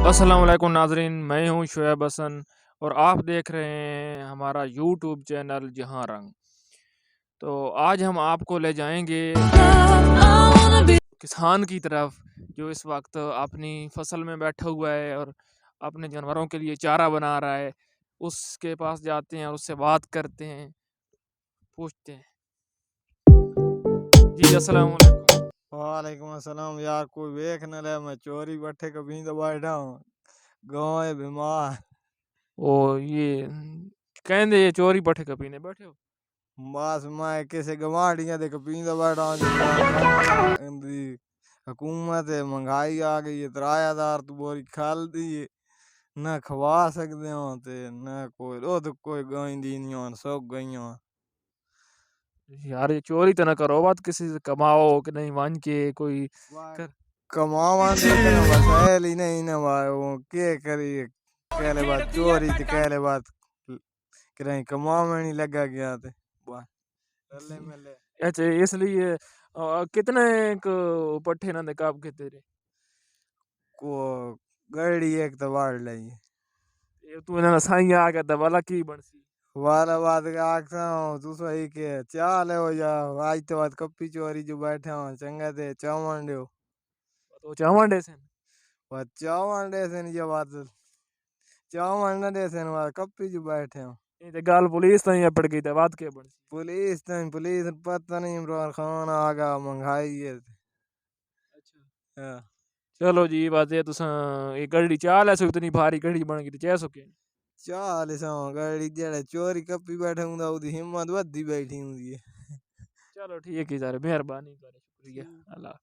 अस्सलाम वालेकुम नाजरीन, मैं हूं शुएब हसन और आप देख रहे हैं हमारा यूट्यूब चैनल जहां रंग। तो आज हम आपको ले जाएंगे किसान की तरफ, जो इस वक्त अपनी फसल में बैठा हुआ है और अपने जानवरों के लिए चारा बना रहा है। उसके पास जाते हैं और उससे बात करते हैं, पूछते हैं। जी अस्सलाम वालेकुम। वालेकुम अस्सलाम यार, कोई वेख न ले, मैं चोरी बैठे कभी तो बैठा हूँ। गाँव है बीमार। ओ ये कहते ये चोरी पठे कभी नहीं बैठे हो। बस मैं किसी गवाड़ियाँ दे कभी तो बैठा हूँ जिसका खाना दी हुकूमत है, महंगाई आ गई है, किरायादार तो बोरी खाल दी है, न खवा सकते हो ते न कोई रो तो कोई गाय दी नहीं हो, सब गई हो। यार ये चोरी तो ना करो, बात किसी से कमाओ कि नहीं मान के कोई कर। कमावा देते न बस ऐली नहीं न भाई, वो के करी कहले बात चोरी ते कहले बात कहीं कमावा में नहीं लगा गया थे वाह चले मिले अच्छा इसलिए कितने को पट्ठे ना काब के तेरे। को गड़ी एक तो वाड़ ली ये तू ना साई आ गया वाला की बनसी। वाला बात का आखता हूँ तू सही के चाल है हो जा आज तो बात कप्पी चोरी जो बैठे हो चंगा थे चावल दो तो चावंडे से बात चावल दे से नहीं ये बात चावल न दे से बात कप्पी जो बैठे हो ये तो गाल पुलिस तो यहाँ पड़ गई थी बात के बनसी। पुलिस पता नहीं इमरान खान आ गया महंगाई है अच्छा हाँ। चलो जी, ये बात है तो ये गड़ी चाल है सो इतनी भारी गड़ी बन गई चाह सके। चाल सौ गड़ी जेड़े चोरी कप्पी बैठे हूँ उदी हिम्मत वधी बैठी हूँ चलो ठीक है सर, मेहरबानी करे, शुक्रिया। अल्लाह।